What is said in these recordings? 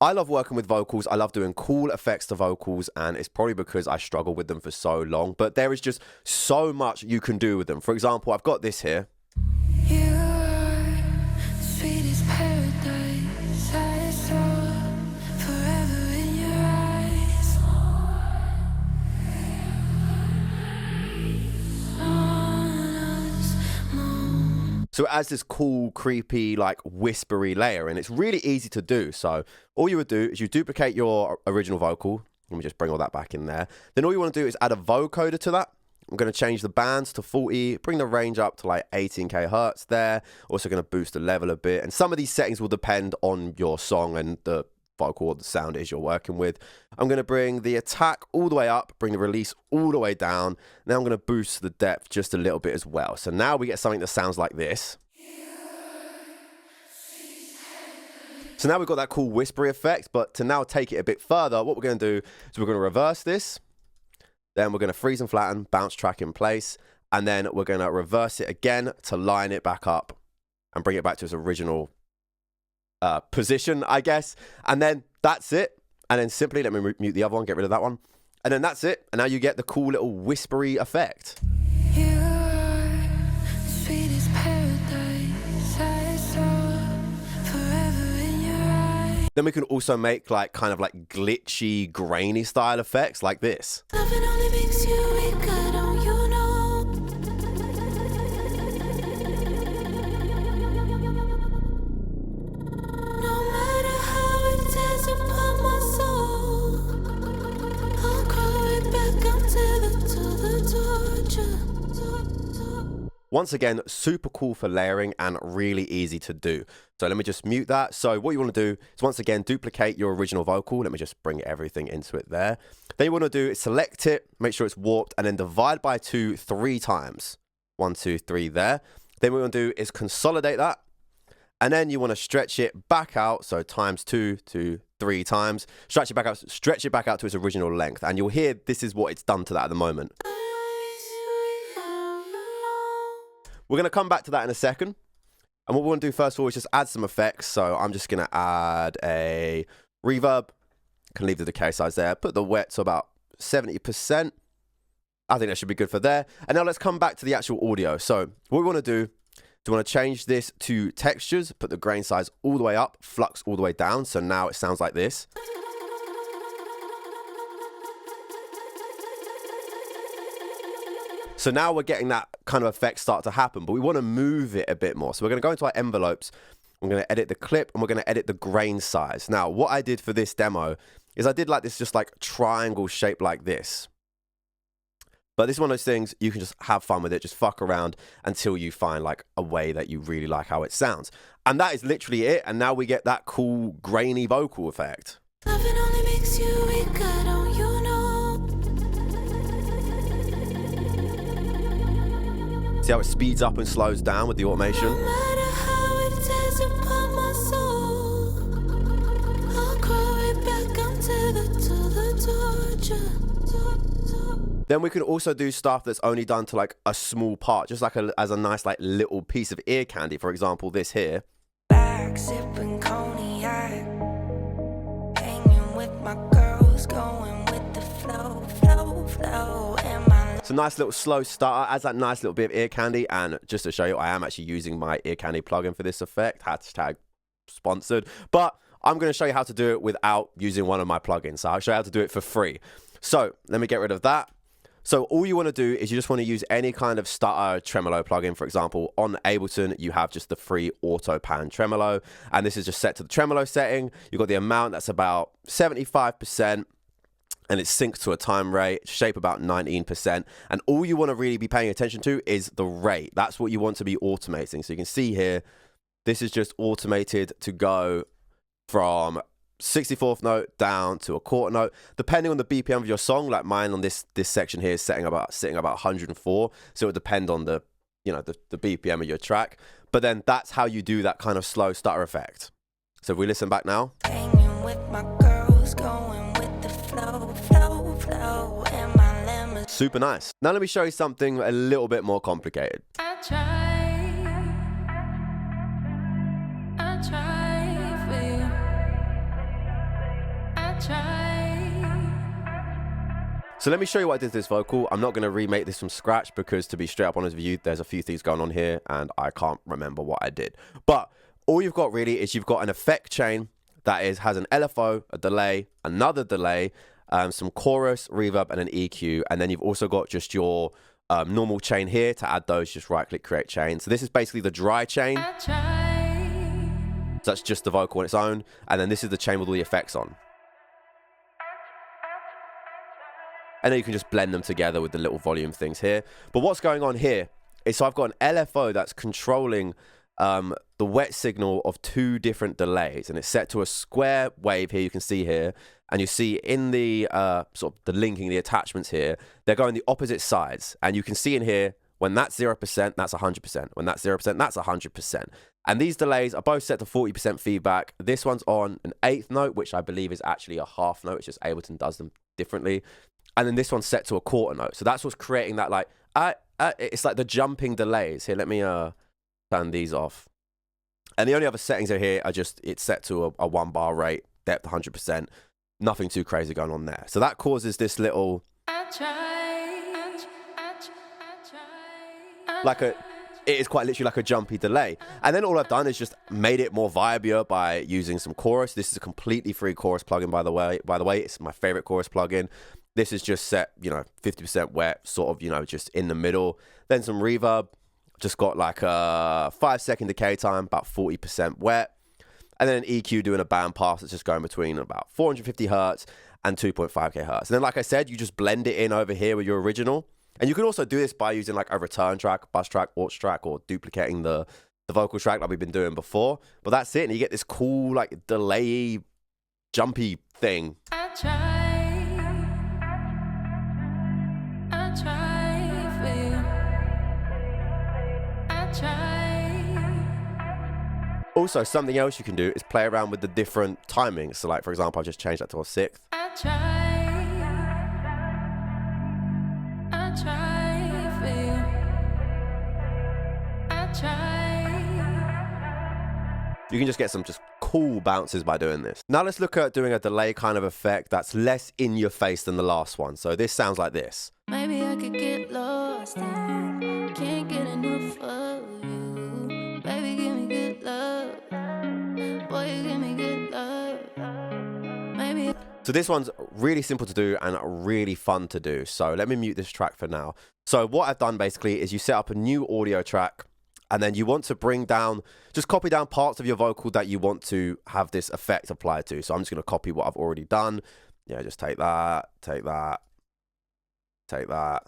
I love working with vocals. I love doing cool effects to vocals, and it's probably because I struggled with them for so long. But there is just so much you can do with them. For example, I've got this here. You are sweet as paradise. I saw forever in your eyes. So it has this cool, creepy, like whispery layer, and it's really easy to do. So all you would do is you duplicate your original vocal. Let me just bring all that back in there. Then all you want to do is add a vocoder to that. I'm going to change the bands to 40, bring the range up to like 18k hertz there. Also going to boost the level a bit. And some of these settings will depend on your song and the vocal or the sound it is you're working with. I'm going to bring the attack all the way up, bring the release all the way down. Now I'm going to boost the depth just a little bit as well. So now we get something that sounds like this. So now we've got that cool whispery effect, but to now take it a bit further, what we're going to do is we're going to reverse this. Then we're going to freeze and flatten, bounce track in place, and then we're going to reverse it again to line it back up and bring it back to its original position, I guess. And then that's it. And then simply, let me mute the other one, get rid of that one. And then that's it. And now you get the cool little whispery effect. You are sweet as paradise. I saw forever in your eyes. Then we can also make like kind of like glitchy, grainy style effects like this. Loving only makes you weaker, don't you know? No matter how it tears apart my soul, I'll crawl right back untethered to the torture. Once again, super cool for layering and really easy to do. So let me just mute that. So what you want to do is once again, duplicate your original vocal. Let me just bring everything into it there. Then you want to do is select it, make sure it's warped, and then divide by 2 3 times. 1, 2, 3 there. Then what we want to do is consolidate that. And then you want to stretch it back out. So times 2 to 3 times. Stretch it back out to its original length. And you'll hear this is what it's done to that at the moment. We're going to come back to that in a second. And what we want to do first of all is just add some effects. So I'm just going to add a reverb. Can leave the decay size there. Put the wet to about 70%. I think that should be good for there. And now let's come back to the actual audio. So what we want to do is we want to change this to textures. Put the grain size all the way up. Flux all the way down. So now it sounds like this. So now we're getting that kind of effect start to happen, but we want to move it a bit more. So we're going to go into our envelopes. We're going to edit the clip and we're going to edit the grain size. Now, what I did for this demo is I did like this just like triangle shape like this. But this is one of those things you can just have fun with it, just fuck around until you find like a way that you really like how it sounds. And that is literally it. And now we get that cool grainy vocal effect. Loving only makes you weaker, don't you know? See how it speeds up and slows down with the automation? No matter how it tears apart my soul, I'll crawl right back untethered to the torture. Then we can also do stuff that's only done to like a small part, just like as a nice like little piece of ear candy. For example, this here. Back sipping cognac, hanging with my girls, going with the flow, flow, flow. It's a nice little slow starter, adds that nice little bit of ear candy. And just to show you, I am actually using my ear candy plugin for this effect. Hashtag sponsored. But I'm going to show you how to do it without using one of my plugins. So I'll show you how to do it for free. So let me get rid of that. So all you want to do is you just want to use any kind of stutter tremolo plugin. For example, on Ableton, you have just the free auto pan tremolo. And this is just set to the tremolo setting. You've got the amount that's about 75%. And it's synced to a time rate, shape about 19%. And all you want to really be paying attention to is the rate. That's what you want to be automating. So you can see here, this is just automated to go from 64th note down to a quarter note, depending on the BPM of your song. Like mine on this section here is sitting about 104. So it would depend on the BPM of your track. But then that's how you do that kind of slow stutter effect. So if we listen back now. Hanging with my girls, going with the flow, flow, flow, and my lemons. Super nice. Now let me show you something a little bit more complicated. I try for you. So let me show you what I did to this vocal. I'm not going to remake this from scratch because, to be straight up honest with you, there's a few things going on here and I can't remember what I did. But all you've got really is you've got an effect chain that has an LFO, a delay, another delay, some chorus, reverb, and an EQ. And then you've also got just your normal chain here. To add those, just right-click, create chain. So this is basically the dry chain. So that's just the vocal on its own. And then this is the chain with all the effects on. And then you can just blend them together with the little volume things here. But what's going on here is, so I've got an LFO that's controlling the wet signal of two different delays. And it's set to a square wave here, you can see here. And you see in the sort of the linking, the attachments here, they're going the opposite sides. And you can see in here, when that's 0%, that's 100%. When that's 0%, that's 100%. And these delays are both set to 40% feedback. This one's on an eighth note, which I believe is actually a half note. It's just Ableton does them differently. And then this one's set to a quarter note. So that's what's creating that, like, it's like the jumping delays. Here, let me turn these off. And the only other settings are here are just, it's set to a 1 bar rate, depth 100%. Nothing too crazy going on there. So that causes this little, it is quite literally like a jumpy delay. And then all I've done is just made it more vibier by using some chorus. This is a completely free chorus plugin, by the way. It's my favorite chorus plugin. This is just set, 50% wet, sort of, just in the middle. Then some reverb, just got like a 5-second decay time, about 40% wet. And then an EQ doing a band pass that's just going between about 450 hertz and 2.5k hertz. And then, like I said, you just blend it in over here with your original. And you can also do this by using like a return track, bus track, aux track, or duplicating the vocal track like we've been doing before. But that's it, and you get this cool, like, delay, jumpy thing. Also, something else you can do is play around with the different timings. So, like, for example, I've just changed that to a sixth. You can just get some just cool bounces by doing this. Now let's look at doing a delay kind of effect that's less in your face than the last one. So this sounds like this. Maybe I could get lost and can't get enough of you. Baby, give me good love. Boy, you give me good love. Maybe. So this one's really simple to do and really fun to do. So let me mute this track for now. So what I've done basically is you set up a new audio track, and then you want to bring down, just copy down parts of your vocal that you want to have this effect applied to. So I'm just going to copy what I've already done. Yeah, just take that, take that, take that.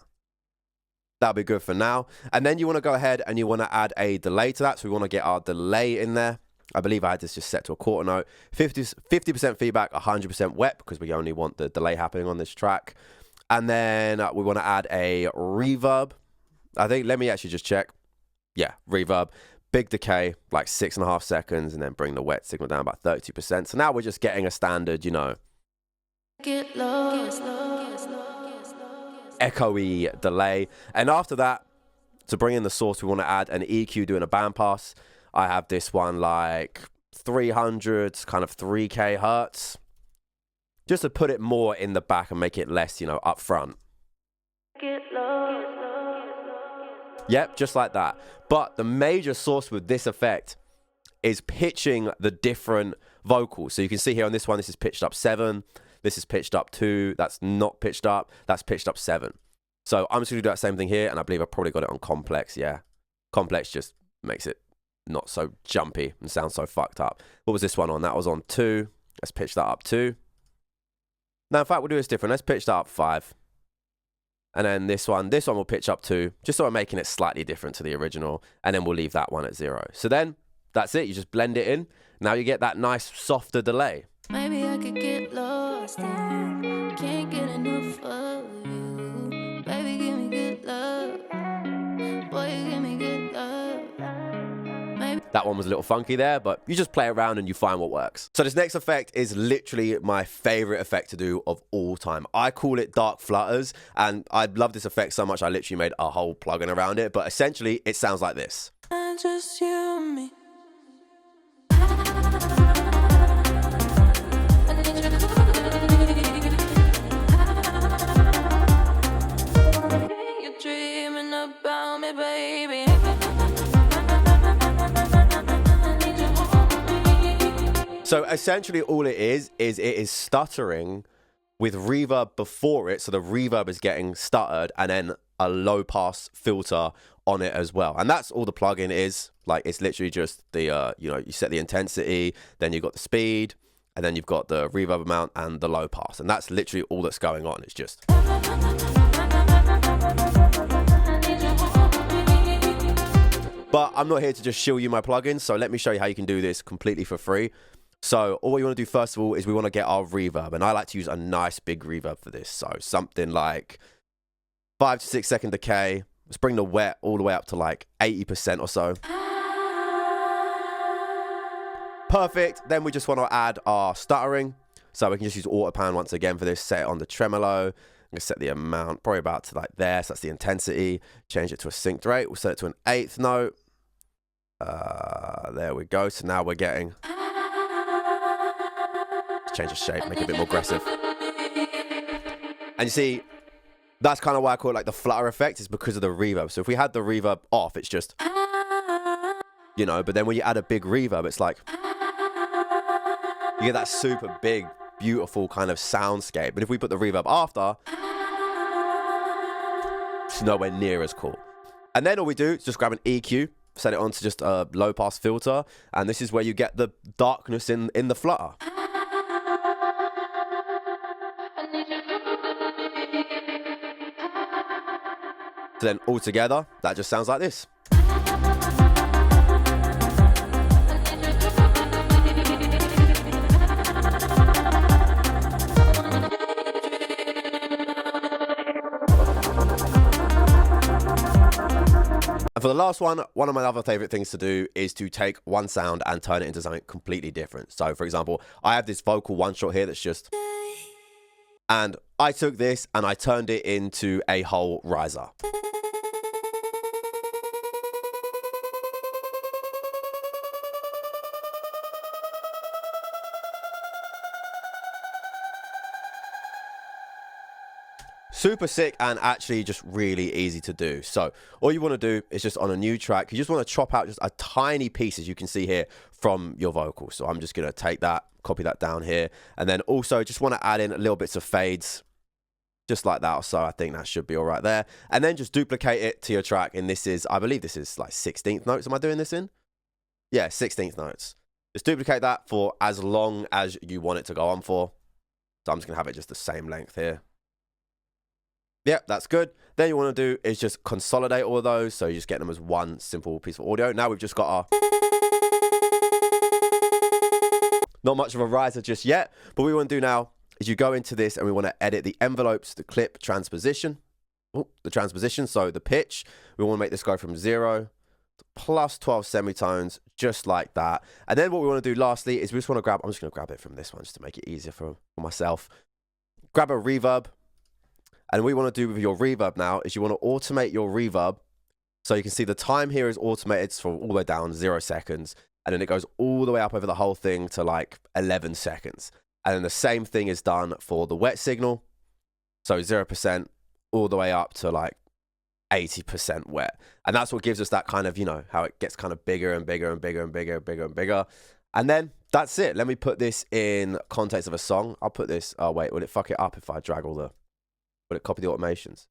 That'll be good for now. And then you want to go ahead and you want to add a delay to that. So we want to get our delay in there. I believe I had this just set to a quarter note. 50% feedback, 100% wet, because we only want the delay happening on this track. And then we want to add a reverb. I think, let me actually just check. Yeah, reverb, big decay, like 6.5 seconds, and then bring the wet signal down about 32%. So now we're just getting a standard, Get lost. echoey delay. And after that, to bring in the source, we want to add an EQ doing a band pass. I have this one like 300, kind of 3k hertz, just to put it more in the back and make it less, up front. Get lost. Yep, just like that. But the major source with this effect is pitching the different vocals. So you can see here on this one, this is pitched up 7. This is pitched up 2. That's not pitched up. That's pitched up 7. So I'm just going to do that same thing here. And I believe I probably got it on complex. Yeah. Complex just makes it not so jumpy and sounds so fucked up. What was this one on? That was on 2. Let's pitch that up 2. Now, in fact, we'll do this different. Let's pitch that up 5. And then this one will pitch up 2, just so I'm making it slightly different to the original. And then we'll leave that one at 0. So then that's it. You just blend it in. Now you get that nice, softer delay. Maybe I could get lost and can't get enough of you. Baby, give me good love. Boy, you give me good love. Maybe. That one was a little funky there, but you just play around and you find what works. So this next effect is literally my favorite effect to do of all time. I call it dark flutters, and I love this effect so much I literally made a whole plugin around it, but essentially it sounds like this. Just you and me. So essentially all it is it is stuttering with reverb before it. So the reverb is getting stuttered and then a low pass filter on it as well. And that's all the plugin is. Like, it's literally just the, you set the intensity, then you've got the speed, and then you've got the reverb amount and the low pass. And that's literally all that's going on. It's just... But I'm not here to just shill you my plugins, so let me show you how you can do this completely for free. So all you want to do first of all is we want to get our reverb, and I like to use a nice big reverb for this. So something like 5 to 6 second decay. Let's bring the wet all the way up to like 80% or so. Perfect. Then we just want to add our stuttering. So we can just use AutoPan once again for this. Set it on the tremolo. I'm going to set the amount probably about to like there. So that's the intensity. Change it to a synced rate. We'll set it to an 8th note. There we go. So now we're getting... Let's change the shape, make it a bit more aggressive. And you see, that's kind of why I call it like the flutter effect, is because of the reverb. So if we had the reverb off, it's just, but then when you add a big reverb, it's like, you get that super big, beautiful kind of soundscape. But if we put the reverb after, it's nowhere near as cool. And then all we do is just grab an EQ, set it onto just a low pass filter. And this is where you get the darkness in the flutter. So then all together, that just sounds like this. And for the last one of my other favorite things to do is to take one sound and turn it into something completely different. So for example, I have this vocal one shot here that's just... And I took this and I turned it into a whole riser. Super sick and actually just really easy to do. So all you want to do is just on a new track, you just want to chop out just a tiny piece, as you can see here, from your vocals. So I'm just going to take that, copy that down here, and then also just want to add in little bits of fades, just like that or so. I think that should be all right there. And then just duplicate it to your track. And this is, I believe this is like 16th notes. Am I doing this in? Yeah, 16th notes. Just duplicate that for as long as you want it to go on for. So I'm just going to have it just the same length here. Yep, that's good. Then you want to do is just consolidate all of those. So you just get them as one simple piece of audio. Now we've just got our... Not much of a riser just yet. But what we want to do now is you go into this and we want to edit the envelopes, the clip transposition. The transposition, so the pitch. We want to make this go from 0 to plus 12 semitones, just like that. And then what we want to do lastly is we just want to grab... I'm just going to grab it from this one just to make it easier for myself. Grab a reverb. And what you want to do with your reverb now is you want to automate your reverb. So you can see the time here is automated from all the way down 0 seconds. And then it goes all the way up over the whole thing to like 11 seconds. And then the same thing is done for the wet signal. So 0% all the way up to like 80% wet. And that's what gives us that kind of, how it gets kind of bigger and bigger and bigger and bigger and bigger and bigger. And then that's it. Let me put this in context of a song. I'll put this, oh wait, will it fuck it up if I drag all the... Will it copy the automations?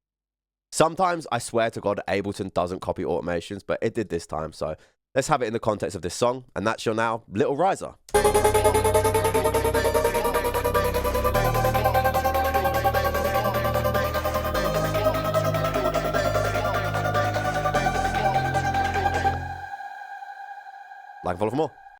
Sometimes I swear to God, Ableton doesn't copy automations, but it did this time. So let's have it in the context of this song. And that's your now little riser. Like and follow for more.